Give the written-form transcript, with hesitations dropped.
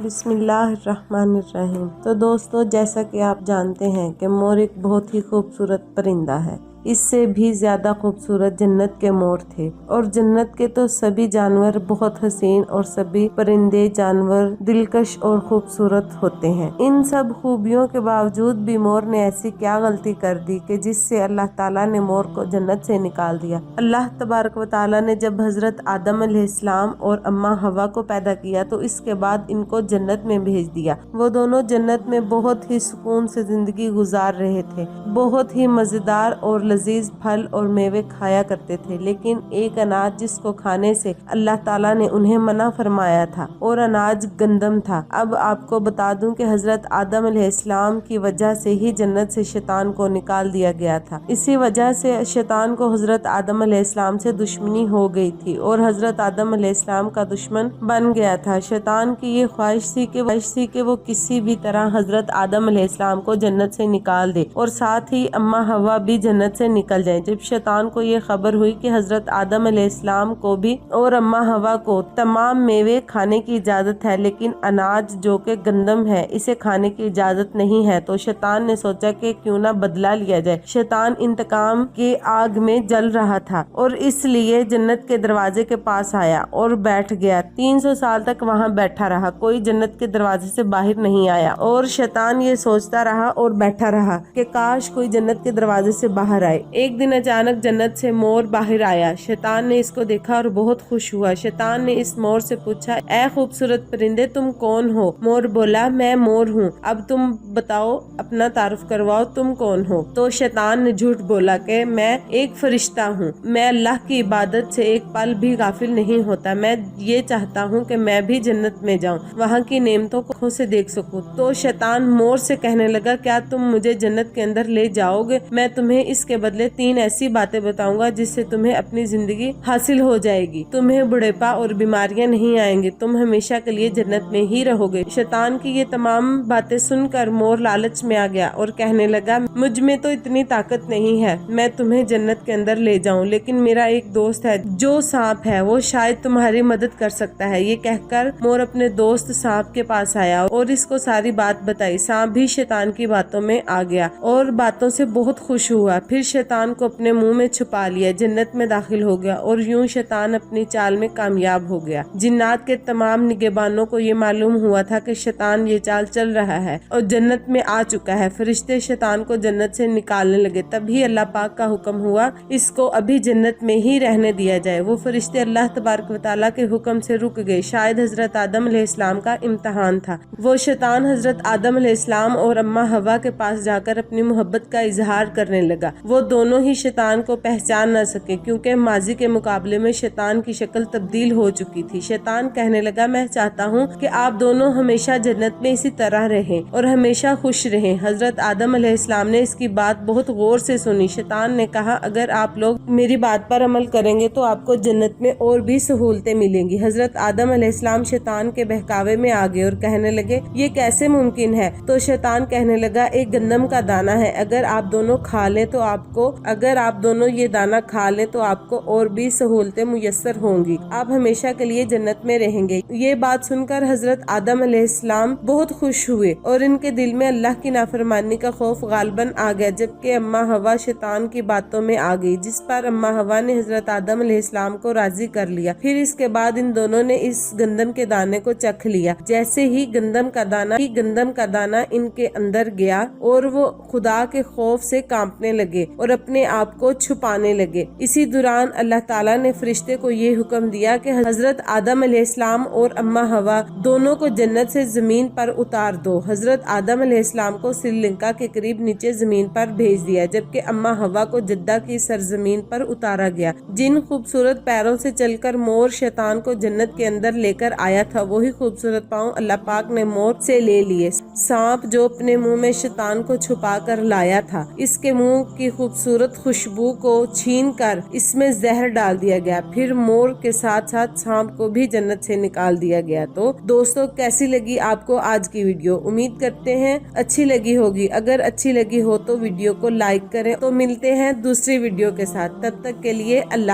بسم اللہ الرحمن الرحیم۔ تو دوستو، جیسا کہ آپ جانتے ہیں کہ مور ایک بہت ہی خوبصورت پرندہ ہے۔ اس سے بھی زیادہ خوبصورت جنت کے مور تھے، اور جنت کے تو سبھی جانور بہت حسین اور سبھی پرندے جانور دلکش اور خوبصورت ہوتے ہیں۔ ان سب خوبیوں کے باوجود بھی مور نے ایسی کیا غلطی کر دی کہ جس سے اللہ تعالیٰ نے مور کو جنت سے نکال دیا۔ اللہ تبارک و تعالیٰ نے جب حضرت آدم علیہ السلام اور اماں حوا کو پیدا کیا تو اس کے بعد ان کو جنت میں بھیج دیا۔ وہ دونوں جنت میں بہت ہی سکون سے زندگی گزار رہے تھے، بہت ہی مزیدار اور لذیذ پھل اور میوے کھایا کرتے تھے، لیکن ایک اناج جس کو کھانے سے اللہ تعالیٰ نے انہیں منع فرمایا تھا، اور اناج گندم تھا۔ اب آپ کو بتا دوں کہ حضرت آدم علیہ السلام کی وجہ سے ہی جنت سے شیطان کو نکال دیا گیا تھا۔ اسی وجہ سے شیطان کو حضرت آدم علیہ السلام سے دشمنی ہو گئی تھی اور حضرت آدم علیہ السلام کا دشمن بن گیا تھا۔ شیطان کی یہ خواہش تھی کہ وہ کسی بھی طرح حضرت آدم علیہ السلام کو جنت سے نکال دے اور ساتھ ہی اماں حوا بھی جنت سے نکل جائیں۔ جب شیطان کو یہ خبر ہوئی کہ حضرت آدم علیہ السلام کو بھی اور اماں حوا کو تمام میوے کھانے کی اجازت ہے، لیکن اناج جو کہ گندم ہے اسے کھانے کی اجازت نہیں ہے، تو شیطان نے سوچا کہ کیوں نہ بدلہ لیا جائے۔ شیطان انتقام کی آگ میں جل رہا تھا اور اس لیے جنت کے دروازے کے پاس آیا اور بیٹھ گیا۔ 300 سال تک وہاں بیٹھا رہا، کوئی جنت کے دروازے سے باہر نہیں آیا، اور شیطان یہ سوچتا رہا اور بیٹھا رہا کہ کاش کوئی جنت کے دروازے سے باہر آئے۔ ایک دن اچانک جنت سے مور باہر آیا۔ شیطان نے اس کو دیکھا اور بہت خوش ہوا۔ شیطان نے اس مور سے پوچھا، اے خوبصورت پرندے، تم کون ہو؟ مور بولا، میں مور ہوں، اب تم بتاؤ، اپنا تعارف کرواؤ، تم کون ہو؟ تو شیطان نے جھوٹ بولا کہ میں ایک فرشتہ ہوں، میں اللہ کی عبادت سے ایک پل بھی غافل نہیں ہوتا، میں یہ چاہتا ہوں کہ میں بھی جنت میں جاؤں، وہاں کی نعمتوں کو خود سے دیکھ سکوں۔ تو شیطان مور سے کہنے لگا، کیا تم مجھے جنت کے اندر لے جاؤ گے؟ میں تمہیں اس کے بدلے 3 ایسی باتیں بتاؤں گا جس سے تمہیں اپنی زندگی حاصل ہو جائے گی، تمہیں بڑھاپا اور بیماریاں نہیں آئیں گی، تم ہمیشہ کے لیے جنت میں ہی رہو گے۔ شیطان کی یہ تمام باتیں سن کر مور لالچ میں آ گیا اور کہنے لگا، مجھ میں تو اتنی طاقت نہیں ہے میں تمہیں جنت کے اندر لے جاؤں، لیکن میرا ایک دوست ہے جو سانپ ہے، وہ شاید تمہاری مدد کر سکتا ہے۔ یہ کہہ کر مور اپنے دوست سانپ کے پاس آیا اور اس کو ساری بات بتائی۔ سانپ بھی شیطان کی باتوں میں آ گیا اور باتوں سے بہت خوش ہوا، پھر شیطان کو اپنے منہ میں چھپا لیا، جنت میں داخل ہو گیا، اور یوں شیطان اپنی چال میں کامیاب ہو گیا۔ جنات کے تمام نگہبانوں کو یہ معلوم ہوا تھا کہ شیطان یہ چال چل رہا ہے اور جنت میں آ چکا ہے۔ فرشتے شیطان کو جنت سے نکالنے لگے، تبھی اللہ پاک کا حکم ہوا، اس کو ابھی جنت میں ہی رہنے دیا جائے۔ وہ فرشتے اللہ تبارک و تعالیٰ کے حکم سے رک گئے، شاید حضرت آدم علیہ السلام کا امتحان تھا۔ وہ شیطان حضرت آدم علیہ السلام اور اماں حوا کے پاس جا کر اپنی محبت کا اظہار کرنے لگا۔ وہ دونوں ہی شیطان کو پہچان نہ سکے کیونکہ ماضی کے مقابلے میں شیطان کی شکل تبدیل ہو چکی تھی۔ شیطان کہنے لگا، میں چاہتا ہوں کہ آپ دونوں ہمیشہ جنت میں اسی طرح رہیں اور ہمیشہ خوش رہیں۔ حضرت آدم علیہ السلام نے اس کی بات بہت غور سے سنی۔ شیطان نے کہا، اگر آپ لوگ میری بات پر عمل کریں گے تو آپ کو جنت میں اور بھی سہولتیں ملیں گی۔ حضرت آدم علیہ السلام شیطان کے بہکاوے میں آ گئے اور کہنے لگے، یہ کیسے ممکن ہے؟ تو شیطان کہنے لگا، ایک گندم کا دانہ ہے، اگر آپ دونوں یہ دانہ کھا لیں تو آپ کو اور بھی سہولتیں میسر ہوں گی، آپ ہمیشہ کے لیے جنت میں رہیں گے۔ یہ بات سن کر حضرت آدم علیہ السلام بہت خوش ہوئے اور ان کے دل میں اللہ کی نافرمانی کا خوف غالباً آ گیا، جبکہ اماں حوا شیطان کی باتوں میں آ گئی، جس پر اماں حوا نے حضرت آدم علیہ السلام کو راضی کر لیا۔ پھر اس کے بعد ان دونوں نے اس گندم کے دانے کو چکھ لیا۔ جیسے ہی گندم کا دانہ ان کے اندر گیا اور وہ خدا کے خوف سے کانپنے لگے اور اپنے آپ کو چھپانے لگے۔ اسی دوران اللہ تعالیٰ نے فرشتے کو یہ حکم دیا کہ حضرت آدم علیہ السلام اور اماں حوا دونوں کو جنت سے زمین پر اتار دو۔ حضرت آدم علیہ السلام کو سری لنکا کے قریب نیچے زمین پر بھیج دیا، جبکہ اماں حوا کو جدہ کی سرزمین پر اتارا گیا۔ جن خوبصورت پیروں سے چل کر مور شیطان کو جنت کے اندر لے کر آیا تھا، وہی خوبصورت پاؤں اللہ پاک نے مور سے لے لیے۔ سانپ جو اپنے منہ میں شیطان کو چھپا کر لایا تھا، اس کے منہ کی خوبصورت خوشبو کو چھین کر اس میں زہر ڈال دیا گیا، پھر مور کے ساتھ ساتھ سانپ کو بھی جنت سے نکال دیا گیا۔ تو دوستو، کیسی لگی آپ کو آج کی ویڈیو؟ امید کرتے ہیں اچھی لگی ہوگی۔ اگر اچھی لگی ہو تو ویڈیو کو لائک کریں۔ تو ملتے ہیں دوسری ویڈیو کے ساتھ، تب تک کے لیے اللہ